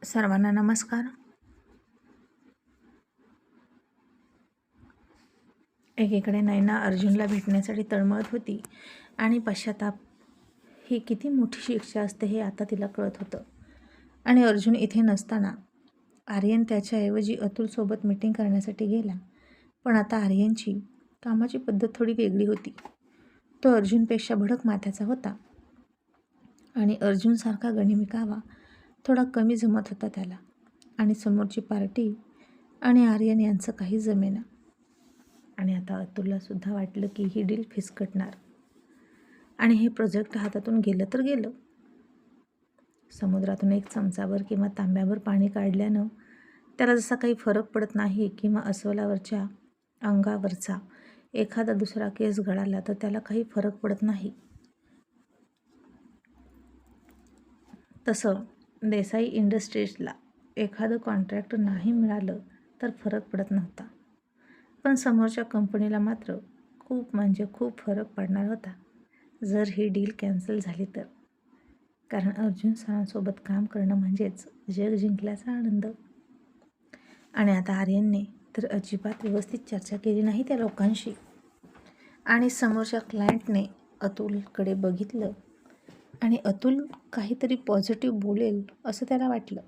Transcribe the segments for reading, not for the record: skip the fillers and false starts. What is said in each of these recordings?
सर्वांना नमस्कार. एकीकडे नैना अर्जुनला भेटण्यासाठी तळमळत होती आणि पश्चाताप ही किती मोठी शिक्षा असते हे आता तिला कळत होतं. आणि अर्जुन इथे नसताना आर्यन त्याच्याऐवजी अतुलसोबत मीटिंग करण्यासाठी गेला. पण आता आर्यनची कामाची पद्धत थोडी वेगळी होती. तो अर्जुनपेक्षा भडक माथ्याचा होता आणि अर्जुनसारखा गणिमिकावा थोडा कमी जमत होता त्याला. आणि समोरची पार्टी आणि आर्यन यांचं काही जमेना. आणि आता अतुललासुद्धा वाटलं की ही डील फिसकटणार आणि हे प्रोजेक्ट हातातून गेलं तर गेलं. समुद्रातून एक चमचाभर किंवा तांब्याभर पाणी काढल्यानं त्याला जसा काही फरक पडत नाही किंवा अस्वलावरच्या अंगावरचा एखादा दुसरा केस गळाला तर त्याला काही फरक पडत नाही, तसं देसाई इंडस्ट्रीजला एखादं कॉन्ट्रॅक्ट नाही मिळालं तर फरक पडत नव्हता. पण समोरच्या कंपनीला मात्र खूप म्हणजे खूप फरक पडणार होता जर ही डील कॅन्सल झाली तर. कारण अर्जुन सरांसोबत काम करणं म्हणजेच जग जिंकल्याचा आनंद. आणि आता आर्यनने तर अजिबात व्यवस्थित चर्चा केली नाही त्या लोकांशी. आणि समोरच्या क्लायंटने अतुलकडे बघितलं आणि अतुल काहीतरी पॉझिटिव्ह बोलेल असं त्याला वाटलं.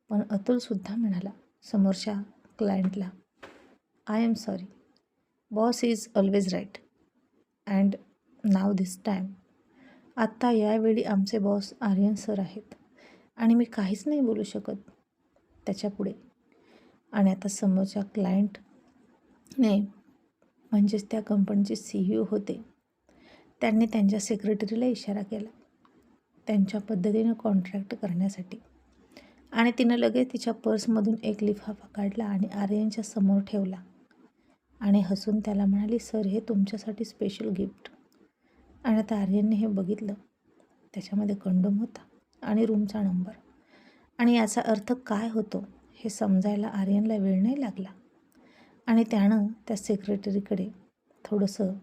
पण अतुलसुद्धा म्हणाला समोरच्या क्लायंटला, I am sorry, boss is always right and now this time. आत्ता यावेळी आमचे बॉस आर्यन सर आहेत आणि मी काहीच नाही बोलू शकत त्याच्यापुढे. आणि आता समोरच्या क्लायंटने म्हणजेच त्या कंपनीचे CEO होते, त्यांनी त्यांच्या सेक्रेटरीला इशारा केला त्यांच्या पद्धतीनं कॉन्ट्रॅक्ट करण्यासाठी. आणि तिनं लगेच तिच्या पर्समधून एक लिफाफा काढला आणि आर्यनच्या समोर ठेवला आणि हसून त्याला म्हणाली, सर हे तुमच्यासाठी स्पेशल गिफ्ट. आणि आता आर्यनने हे बघितलं, त्याच्यामध्ये कंडोम होता आणि रूमचा नंबर. आणि याचा अर्थ काय होतो हे समजायला आर्यनला वेळ नाही लागला. आणि त्यानं त्या सेक्रेटरीकडे थोडंसं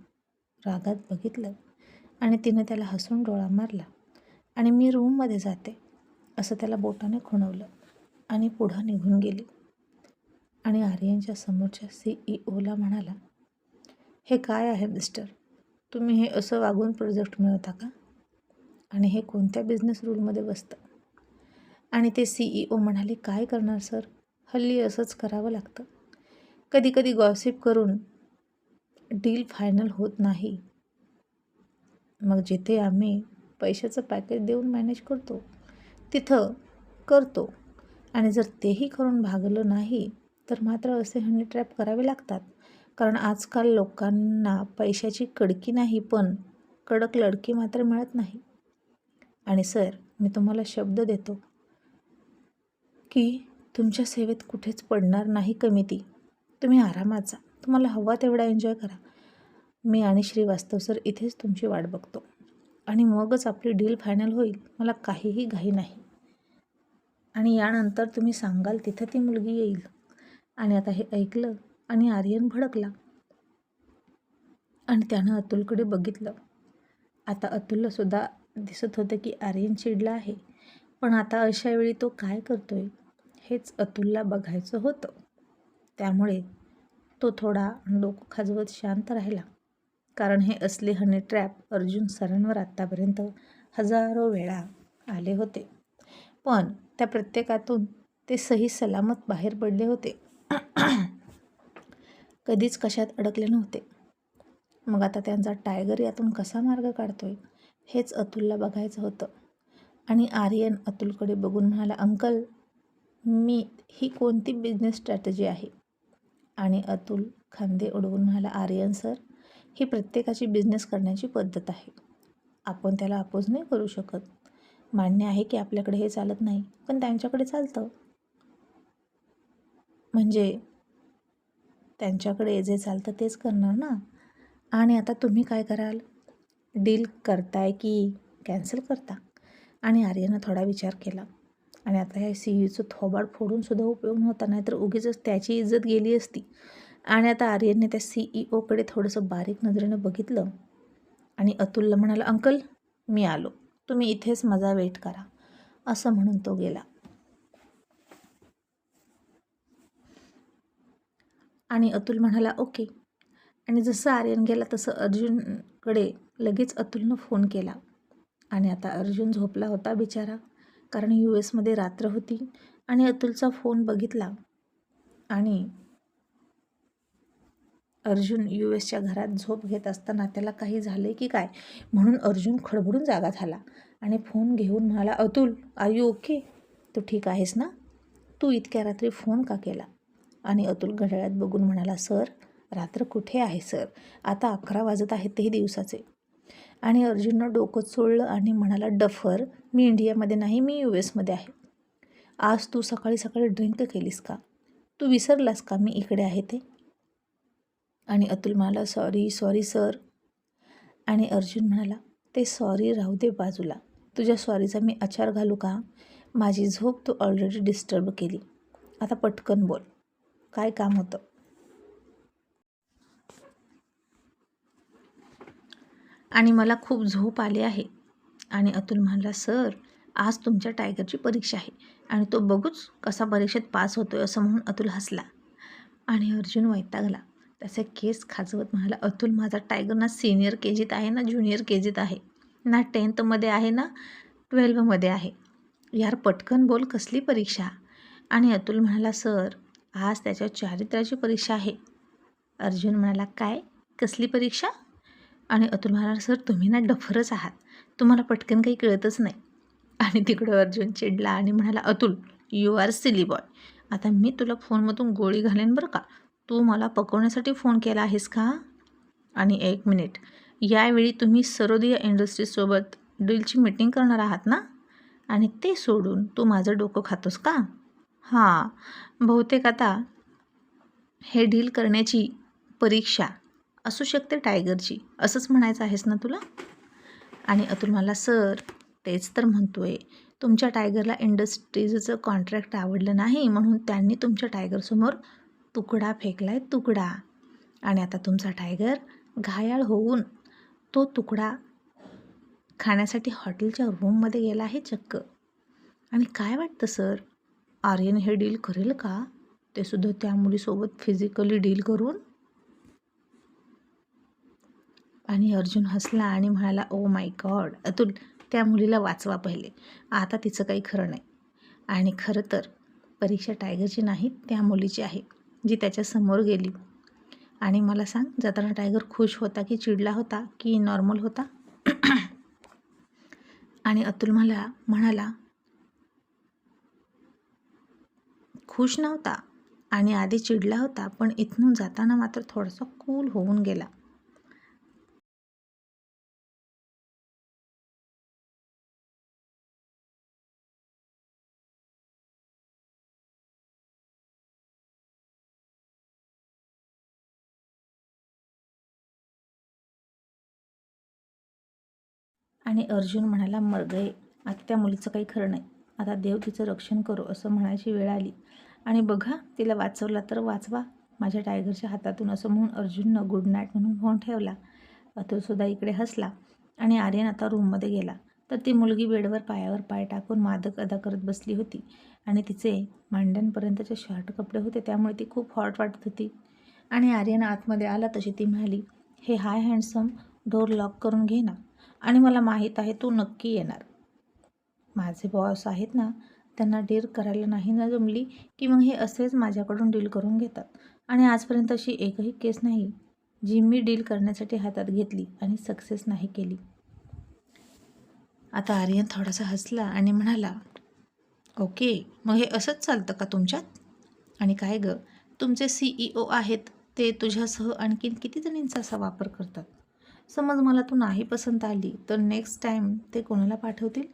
रागात बघितलं आणि तिनं त्याला हसून डोळा मारला आणि मी रूममध्ये जाते असं त्याला बोटाने खुणवलं आणि पुढं निघून गेली. आणि आर्यनच्या समोरच्या CEOला म्हणाला, हे काय आहे मिस्टर, तुम्ही हे असं वागून प्रोजेक्ट मिळवता का? आणि हे कोणत्या बिझनेस रूलमध्ये बसतं? आणि ते CEO म्हणाले, काय करणार सर, हल्ली असंच करावं लागतं. कधी कधी गॉसिप करून डील फायनल होत नाही. मग जिथे आम्ही पैशाचं पॅकेज देऊन मॅनेज करतो तिथं करतो. आणि जर तेही करून भागलं नाही तर मात्र असे हनी ट्रॅप करावे लागतात. कारण आजकाल लोकांना पैशाची कडकी नाही पण कडक लडकी मात्र मिळत नाही. आणि सर मी तुम्हाला शब्द देतो की तुमच्या सेवेत कुठेच पडणार नाही कमिती. तुम्ही आरामात जा, तुम्हाला हवा तेवढा एन्जॉय करा. मी आणि श्रीवास्तव सर इथेच तुमची वाट बघतो आणि मगच आपली डील फायनल होईल. मला काहीही घाई नाही. आणि यानंतर तुम्ही सांगाल तिथं ती मुलगी येईल. आणि आता हे ऐकलं आणि आर्यन भडकला आणि त्यानं अतुलकडे बघितलं. आता अतुललासुद्धा दिसत होतं की आर्यन चिडला आहे. पण आता अशावेळी तो काय करतोय हेच अतुलला बघायचं होतं. त्यामुळे तो थोडा डोकं खाजवत शांत राहिला. कारण हे असले हनी ट्रॅप अर्जुन सरांवर आत्तापर्यंत हजारो वेळा आले होते. पण त्या प्रत्येकातून ते सही सलामत बाहेर पडले होते. कधीच कशात अडकले नव्हते. मग आता त्यांचा टायगर यातून कसा मार्ग काढतोय हेच अतुलला बघायचं होतं. आणि आर्यन अतुलकडे बघून म्हणाला, अंकल ही कोणती बिझनेस स्ट्रॅटेजी आहे? आणि अतुल खांदे उडवून म्हणाला, आर्यन सर ही प्रत्येकाची बिझनेस करण्याची पद्धत आहे. आपण त्याला अपोज नाही करू शकत. मान्य आहे की आपल्याकडे हे चालत नाही पण त्यांच्याकडे चालतं. म्हणजे त्यांच्याकडे जे चालतं तेच करणार ना. आणि आता तुम्ही काय कराल, डील करताय की कॅन्सल करता? आणि आर्यनं थोडा विचार केला. आणि आता ह्या CEOचं थोबाड फोडूनसुद्धा उपयोग नव्हता, नाहीतर उगीच त्याची इज्जत गेली असती. आणि आता आर्यनने त्या CEOकडे थोडंसं बारीक नजरेनं बघितलं आणि अतुलला म्हणाला, अंकल मी आलो, तुम्ही इथेच माझा वेट करा असं म्हणून तो गेला. आणि अतुल म्हणाला ओके. आणि जसं आर्यन गेला तसं अर्जुनकडे लगेच अतुलनं फोन केला. आणि आता अर्जुन झोपला होता बिचारा, कारण US मध्ये रात्र होती. आणि अतुलचा फोन बघितला आणि अर्जुन US च्या घरात झोप घेत असताना त्याला काही झाले की काय म्हणून अर्जुन खडबडून जागा झाला आणि फोन घेऊन म्हणाला, अतुल आर यू ओके? तू ठीक आहेस ना? तू इतक्या रात्री फोन का केला? आणि अतुल घड्याळात बघून म्हणाला, सर रात्र कुठे आहे सर, आता 11 वाजत आहेत तेही दिवसाचे. आणि अर्जुननं डोकं चोळलं आणि म्हणाला, डफर, मी इंडियामध्ये नाही, मी US मध्ये आहे. आज तू सकाळी सकाळी ड्रिंक केलीस का? तू विसरलास का मी इकडे आहे ते? आणि अतुल म्हणाला, सॉरी सॉरी सर. आणि अर्जुन म्हणाला, ते सॉरी राहू दे बाजूला, तुझ्या सॉरीचा मी आचार घालू का? माझी झोप तू ऑलरेडी डिस्टर्ब केली. आता पटकन बोल, काय काम होतं? आणि मला खूप झोप आली आहे. आणि अतुल म्हणाला, सर आज तुमच्या टायगरची परीक्षा आहे आणि तो बघूच कसा परीक्षेत पास होतोय, असं म्हणून अतुल हसला. आणि अर्जुन वैतागला. त्याचे केस खाजवत म्हणाला, अतुल माझा टायगर ना सिनियर KGत आहे ना ज्युनियर KGत आहे, ना 10th मध्ये आहे ना 12th मध्ये आहे. यार पटकन बोल, कसली परीक्षा? आणि अतुल म्हणाला, सर आज त्याच्या चारित्र्याची परीक्षा आहे. अर्जुन म्हणाला, काय, कसली परीक्षा? आणि अतुल म्हणाला, सर तुम्ही ना डफरच आहात, तुम्हाला पटकन काही कळतच नाही. आणि तिकडं अर्जुन चिडला आणि म्हणाला, Atul you are silly boy, आता मी तुला फोनमधून गोळी घालेन बरं का. तू मला पकवण्यासाठी फोन केला आहेस का? आणि 1 मिनिट, यावेळी तुम्ही सरोदिया इंडस्ट्रीजसोबत डीलची मीटिंग करणार आहात ना? आणि ते सोडून तू माझं डोकं खातोस का? हां, बहुतेक आता हे डील करण्याची परीक्षा असू शकते टायगरची, असंच म्हणायचं आहेस ना तुला? आणि अतुल म्हणाला, सर तेच तर म्हणतोय, तुमच्या टायगरला इंडस्ट्रीजचं कॉन्ट्रॅक्ट आवडलं नाही म्हणून त्यांनी तुमच्या टायगरसमोर तुकडा फेकलाय, तुकडा. आणि आता तुमचा टायगर घायाळ होऊन तो तुकडा खाण्यासाठी हॉटेलच्या रूममध्ये गेला आहे चक्क. आणि काय वाटतं सर, आर्यन हे डील करेल का? ते सुद्धा त्या मुलीसोबत फिजिकली डील करून? आणि अर्जुन हसला आणि म्हणाला, ओ माय गॉड अतुल, त्या मुलीला वाचवा पहिले, आता तिचं काही खरं नाही. आणि खरं तर परीक्षा टायगरची नाही, त्या मुलीची आहे जी त्याच्या समोर गेली. आणि मला सांग, जाताना टायगर खुश होता की चिडला होता की नॉर्मल होता? आणि अतुल म्हणाला खुश नव्हता आणि आधी चिडला होता, पण इथून जाताना मात्र थोडासा कूल होऊन गेला. आणि अर्जुन म्हणाला, मर गए, आता त्या मुलीचं काही खरं नाही, आता देव तिचं रक्षण करो असं म्हणायची वेळ आली. आणि बघा, तिला वाचवला तर वाचवा माझ्या टायगरच्या हातातून, असं म्हणून अर्जुननं गुड नाईट म्हणून फोन ठेवला. अतुलसुद्धा इकडे हसला. आणि आर्यन आता रूममध्ये गेला तर ती मुलगी बेडवर पायावर पाय टाकून मादक अदा करत बसली होती. आणि तिचे मांड्यांपर्यंतचे शॉर्ट कपडे होते, त्यामुळे ती खूप हॉट वाटत होती. आणि आर्यन आतमध्ये आला तशी ती म्हणाली, हे हाय हँडसम, डोर लॉक करून घे ना, आणि मला माहीत आहे तू नक्की येणार. माझे बॉस आहेत ना, त्यांना डील करायला नाही ना जमली की मग हे असेच माझ्याकडून डील करून घेतात. आणि आजपर्यंत अशी एकही केस नाही जी मी डील करण्यासाठी हातात घेतली आणि सक्सेस नाही केली. आता आर्यन थोडासा हसला आणि म्हणाला, ओके, मग हे असंच चालतं का तुमच्यात? आणि काय गं, तुमचे CEO आहेत, ते तुझ्यासह आणखीन किती जणींचा असा वापर करतात? समज मला तू नाही पसंत आली तर नेक्स्ट टाईम ते कोणाला पाठवतील?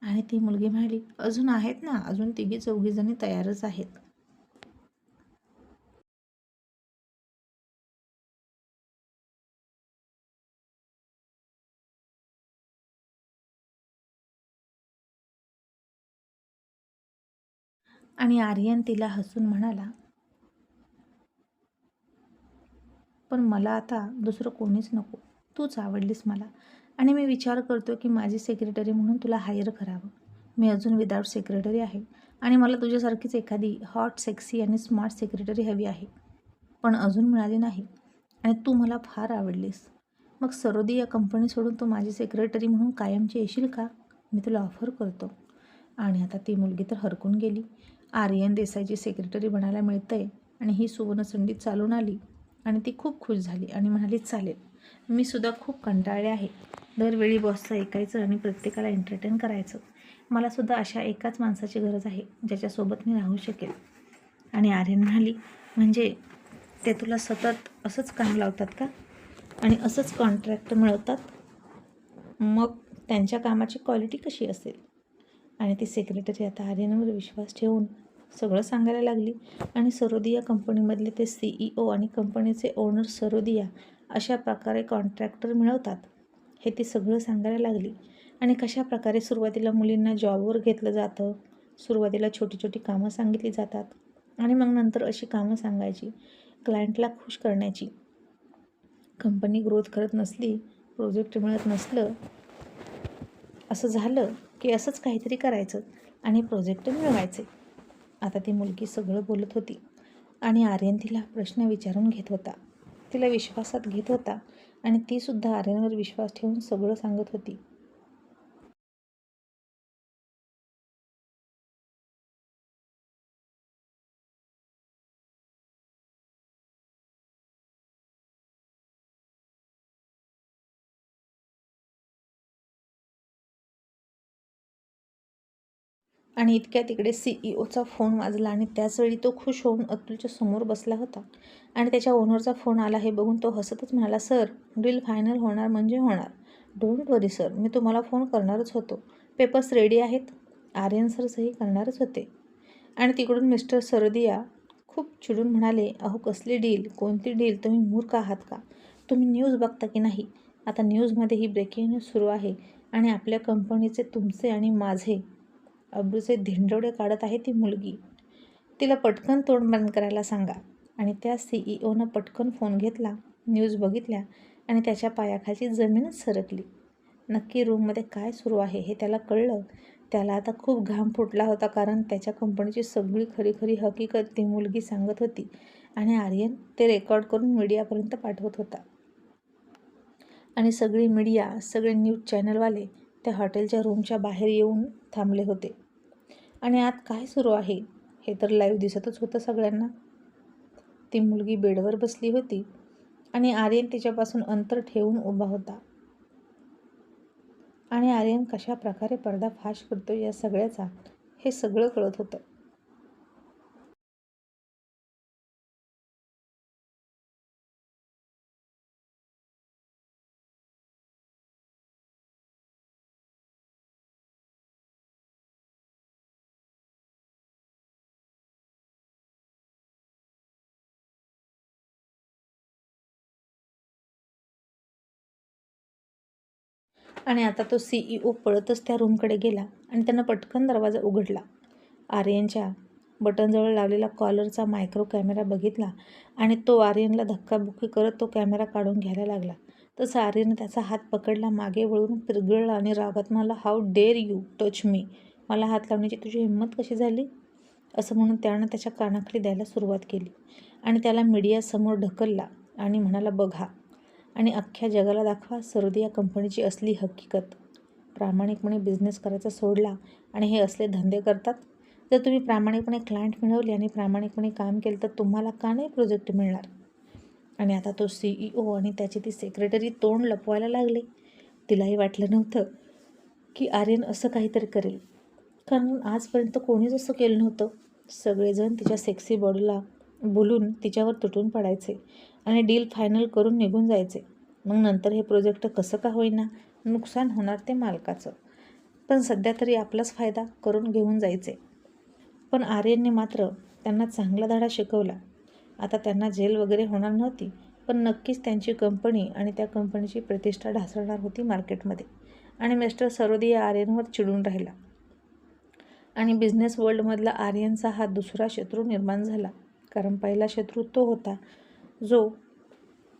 आणि ती मुलगी म्हणाली, अजून आहेत ना, अजून 3-4 जणी तयारच आहेत. आणि आर्यन तिला हसून म्हणाला, पण मला आता दुसरं कोणीच नको, तूच आवडलीस मला. आणि मी विचार करतो की माझी सेक्रेटरी म्हणून तुला हायर करावं. मी अजून विदाऊट सेक्रेटरी आहे आणि मला तुझ्यासारखीच एखादी हॉट, सेक्सी आणि स्मार्ट सेक्रेटरी हवी आहे. पण अजून मिळाली नाही आणि तू मला फार आवडलीस. मग सरोदी या कंपनी सोडून तू माझी सेक्रेटरी म्हणून कायमची येशील का? मी तुला ऑफर करतो. आणि आता ती मुलगी तर हरकून गेली. आर्यन देसाईची सेक्रेटरी बनायला मिळतंय आणि ही सुवर्णसंधी चालून आली आणि ती खूप खुश झाली आणि म्हणाली, चालेल, मी सुद्धा खूप कंटाळले आहे. दरवेळी बॉसचं ऐकायचं आणि प्रत्येकाला एंटरटेन करायचं. मला सुद्धा अशा एकाच माणसाची गरज आहे ज्याच्यासोबत मी राहू शकेल. आणि आर्यन म्हणाली, म्हणजे ते तुला सतत असंच काम लावतात का आणि असंच कॉन्ट्रॅक्ट मिळवतात? मग त्यांच्या कामाची क्वालिटी कशी असेल? आणि ती सेक्रेटरी आता आर्यनवर विश्वास ठेवून सगळं सांगायला लागली आणि सरोदिया कंपनीमधले ते CEO आणि कंपनीचे ओनर सरोदिया अशा प्रकारे कॉन्ट्रॅक्टर मिळवतात हे ती सगळं सांगायला लागली. आणि कशा प्रकारे सुरुवातीला मुलींना जॉबवर घेतलं जातं, सुरुवातीला छोटी छोटी कामं सांगितली जातात आणि मग नंतर अशी कामं सांगायची क्लायंटला खुश करण्याची. कंपनी ग्रोथ करत नसली, प्रोजेक्ट मिळत नसलं, असं झालं की असंच काहीतरी करायचं आणि प्रोजेक्ट मिळवायचे. आता ती मुलगी सगळं बोलत होती आणि आर्यन तिला प्रश्न विचारून घेत होता, तिला विश्वासात घेत होता आणि तीसुद्धा आर्यनवर विश्वास ठेवून सगळं सांगत होती. आणि इतक्या तिकडे CEOचा फोन वाजला आणि त्याचवेळी तो खुश होऊन अतुलच्या समोर बसला होता आणि त्याच्या ओनरचा फोन आला हे बघून तो हसतच म्हणाला, सर, डील फायनल होणार म्हणजे होणार. डोंट वरी सर, मी तुम्हाला फोन करणारच होतो. पेपर्स रेडी आहेत. आर्यन सर सही करणारच होते. आणि तिकडून मिस्टर सरोदिया खूप चिडून म्हणाले, अहो कसली डील, कोणती डील, तुम्ही मूर्ख आहात का? तुम्ही न्यूज बघता की नाही? आता न्यूजमध्ये ही ब्रेकिंग न्यूज सुरू आहे आणि आपल्या कंपनीचे, तुमचे आणि माझे अब्रूचे धिंडवडे काढत आहे ती मुलगी. तिला पटकन तोंड बंद करायला सांगा. आणि त्या CEOनं पटकन फोन घेतला, न्यूज बघितल्या आणि त्याच्या पायाखालची जमीनच सरकली. नक्की रूममध्ये काय सुरू आहे हे त्याला कळलं. त्याला आता खूप घाम फुटला होता कारण त्याच्या कंपनीची सगळी खरी खरी हकीकत ती मुलगी सांगत होती आणि आर्यन ते रेकॉर्ड करून मीडियापर्यंत पाठवत होता. आणि सगळी मीडिया, सगळे न्यूज चॅनलवाले त्या हॉटेलच्या रूमच्या बाहेर येऊन थांबले होते. आणि आत काय सुरू आहे हे तर लाईव्ह दिसतच होतं सगळ्यांना. ती मुलगी बेडवर बसली होती आणि आर्यन तिच्यापासून अंतर ठेवून उभा होता. आणि आर्यन कशा प्रकारे पर्दाफाश करतो या सगळ्याचा हे सगळं कळत होतं. आणि आता तो CEO पळतच त्या रूमकडे गेला आणि त्यानं पटकन दरवाजा उघडला. आर्यनच्या बटनजवळ लावलेला कॉलरचा मायक्रो कॅमेरा बघितला आणि तो आर्यनला धक्काबुक्की करत तो कॅमेरा काढून घ्यायला लागला. तसं आर्यनने त्याचा हात पकडला, मागे वळून पिरगळला आणि रागात म्हणाला, how dare you touch me, मला हात लावण्याची तुझी हिंमत कशी झाली? असं म्हणून त्यानं त्याच्या कानाखाली द्यायला सुरुवात केली आणि त्याला मीडियासमोर ढकलला आणि म्हणाला, बघा आणि अख्ख्या जगाला दाखवा सरोदिया कंपनीची असली हकीकत. प्रामाणिकपणे बिझनेस करायचा सोडला आणि हे असले धंदे करतात. जर तुम्ही प्रामाणिकपणे क्लायंट मिळवले आणि प्रामाणिकपणे काम केलं तर तुम्हाला का नाही प्रोजेक्ट मिळणार? आणि आता तो CEO आणि त्याची ती सेक्रेटरी तोंड लपवायला लागले. तिलाही वाटलं नव्हतं की आर्यन असं काहीतरी करेल, कारण आजपर्यंत कोणीच असं केलं नव्हतं. सगळेजण तिच्या सेक्सी बॉडीला बोलून तिच्यावर तुटून पडायचे आणि डील फायनल करून निघून जायचे. मग नंतर हे प्रोजेक्ट कसं का होईना नुकसान होणार ते मालकाचं, पण सध्या तरी आपलाच फायदा करून घेऊन जायचे. पण आर्यनने मात्र त्यांना चांगला धडा शिकवला. आता त्यांना जेल वगैरे होणार नव्हती, पण नक्कीच त्यांची कंपनी आणि त्या कंपनीची प्रतिष्ठा ढासळणार होती मार्केटमध्ये. आणि मिस्टर सरोदिया आर्यनवर चिडून राहिला आणि बिझनेस वर्ल्डमधला आर्यनचा हा दुसरा शत्रू निर्माण झाला. कारण पहिला शत्रू तो होता जो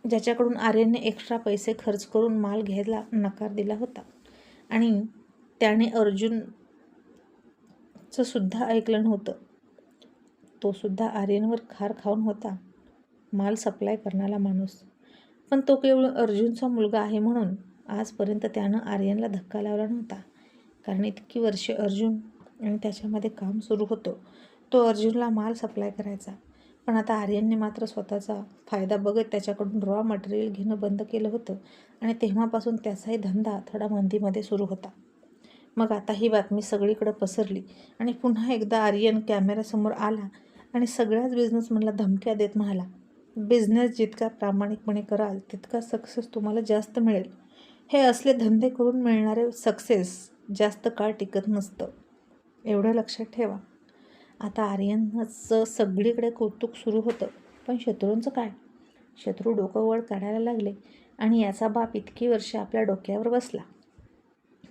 ज्याच्याकडून आर्यनने एक्स्ट्रा पैसे खर्च करून माल घ्यायला नकार दिला होता आणि त्याने अर्जुनचं सुद्धा ऐकलं नव्हतं. तो सुद्धा आर्यनवर खार खाऊन होता. माल सप्लाय करणारा माणूस. पण तो केवळ अर्जुनचा मुलगा आहे म्हणून आजपर्यंत त्यानं आर्यनला धक्का लावला नव्हता. कारण इतकी वर्षे अर्जुन आणि त्याच्यामध्ये काम सुरू होतं. तो अर्जुनला माल सप्लाय करायचा. पण आता आर्यनने मात्र स्वतःचा फायदा बघत त्याच्याकडून रॉ मटेरियल घेणं बंद केलं होतं आणि तेव्हापासून त्याचाही धंदा थोडा मंदीमध्ये सुरू होता. मग आता ही बातमी सगळीकडे पसरली आणि पुन्हा एकदा आर्यन कॅमेऱ्यासमोर आला आणि सगळ्याच बिझनेसमॅनला धमक्या देत म्हणाला, बिझनेस जितका प्रामाणिकपणे कराल तितका सक्सेस तुम्हाला जास्त मिळेल. हे असले धंदे करून मिळणारे सक्सेस जास्त काळ टिकत नसतं, एवढं लक्षात ठेवा. आता आर्यनचं सगळीकडे कौतुक सुरू होतं. पण शत्रूंचं काय? शत्रू डोकं वर काढायला लागले आणि याचा बाप इतकी वर्ष आपल्या डोक्यावर बसला,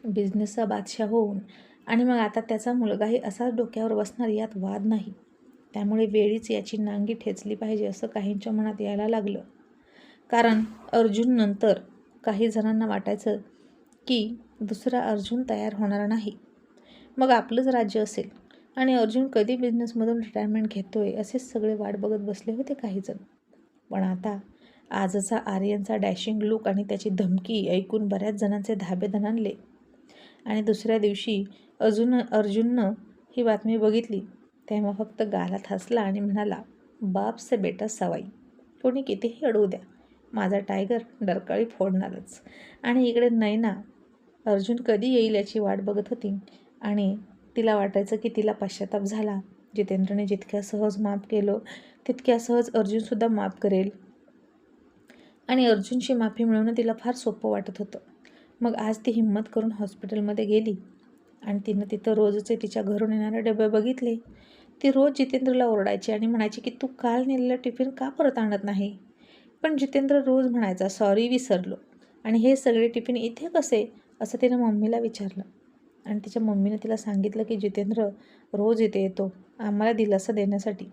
बिझनेसचा बादशाह होऊन, आणि मग आता त्याचा मुलगाही असाच डोक्यावर बसणार यात वाद नाही. त्यामुळे वेळीच याची नांगी ठेचली पाहिजे असं काहींच्या मनात यायला लागलं. कारण अर्जुन नंतर काही जणांना वाटायचं की दुसरा अर्जुन तयार होणार नाही. मग आपलंच राज्य असेल आणि अर्जुन कधी बिझनेसमधून रिटायरमेंट घेतोय असेच सगळे वाट बघत बसले होते काहीजण. पण आता आजचा आर्यनचा डॅशिंग लुक आणि त्याची धमकी ऐकून बऱ्याच जणांचे धाबे दणाणले. आणि दुसऱ्या दिवशी अर्जुननं ही बातमी बघितली तेव्हा फक्त गालात हसला आणि म्हणाला, बाप से बेटा सवाई. कोणी कितीही अडवू द्या, माझा टायगर डरकाळी फोडणारच. आणि इकडे नैना अर्जुन कधी येईल याची वाट बघत होती आणि तिला वाटायचं की तिला पश्चाताप झाला. जितेंद्रने जितक्या सहज माफ केलं तितक्या सहज अर्जुनसुद्धा माफ करेल आणि अर्जुनची माफी मिळवणं तिला फार सोपं वाटत होतं. मग आज ती हिंमत करून हॉस्पिटलमध्ये गेली आणि तिनं तिथं रोजचे तिच्या घरून येणारे डबे बघितले. ती रोज जितेंद्रला ओरडायची आणि म्हणायची की तू काल नेलेलं टिफिन का परत आणत नाही. पण जितेंद्र रोज म्हणायचा, सॉरी विसरलो. आणि हे सगळे टिफिन इथे कसे असं तिनं मम्मीला विचारलं. आणि तिच्या मम्मीनं तिला सांगितलं की जितेंद्र रोज इथे येतो आम्हाला दिलासा देण्यासाठी,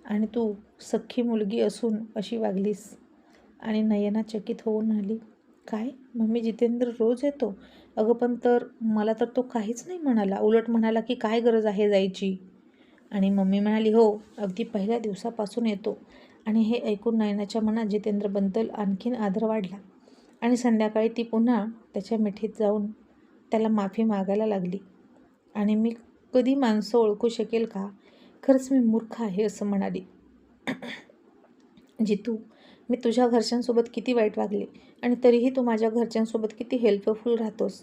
आणि तू सख्खी मुलगी असून अशी वागलीस. आणि नयना चकित होऊन म्हणाली, काय मम्मी, जितेंद्र रोज येतो? अगं पण मला तर तो काहीच नाही म्हणाला, उलट म्हणाला की काय गरज आहे जायची. आणि मम्मी म्हणाली, हो अगदी पहिल्या दिवसापासून येतो. आणि हे ऐकून नयनाच्या मनात जितेंद्रबद्दल आणखीन आदर वाढला आणि संध्याकाळी ती पुन्हा त्याच्या मिठीत जाऊन त्याला माफी मागायला लागली. आणि मी कधी माणसं ओळखू शकेल का? खरंच मी मूर्ख आहे असं म्हणाली. जितू, मी तुझ्या घरच्यांसोबत किती वाईट वागले आणि तरीही तू माझ्या घरच्यांसोबत किती हेल्पफुल राहतोस.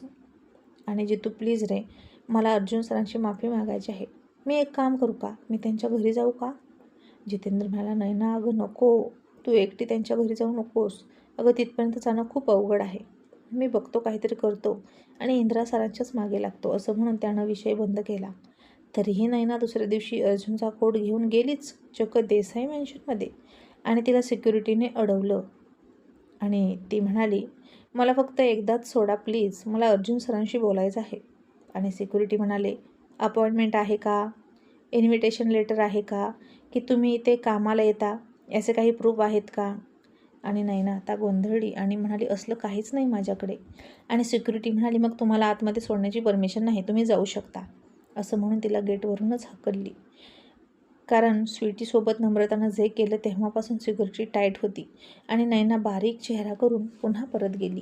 आणि जितू प्लीज रे, मला अर्जुन सरांची माफी मागायची आहे. मी एक काम करू का, मी त्यांच्या घरी जाऊ का? जितेंद्र म्हणाला, नैना अगं नको, तू एकटी त्यांच्या घरी जाऊ नकोस. अगं तिथपर्यंत जाणं खूप अवघड आहे. मी बघतो काहीतरी करतो आणि इंदिरा सरांच्याच मागे लागतो असं म्हणून त्यानं विषय बंद केला. तरीही नैना दुसऱ्या दिवशी अर्जुनचा कोट घेऊन गेलीच चक्क देसाई मॅन्शनमध्ये आणि तिला सिक्युरिटीने अडवलं. आणि ती म्हणाली, मला फक्त एकदाच सोडा प्लीज, मला अर्जुन सरांशी बोलायचं आहे. आणि सिक्युरिटी म्हणाले, अपॉइंटमेंट आहे का, इन्व्हिटेशन लेटर आहे का, की तुम्ही इथे कामाला येता याचे काही प्रूफ आहेत का? आणि नैना आता गोंधळली आणि म्हणाली, असलं काहीच नाही माझ्याकडे. आणि सिक्युरिटी म्हणाली, मग तुम्हाला आतमध्ये सोडण्याची परमिशन नाही, तुम्ही जाऊ शकता. असं म्हणून तिला गेटवरूनच हकलली. कारण स्वीटीसोबत नम्रतानं जे केलं तेव्हापासून सिक्युरिटी टाईट होती आणि नैना बारीक चेहरा करून पुन्हा परत गेली.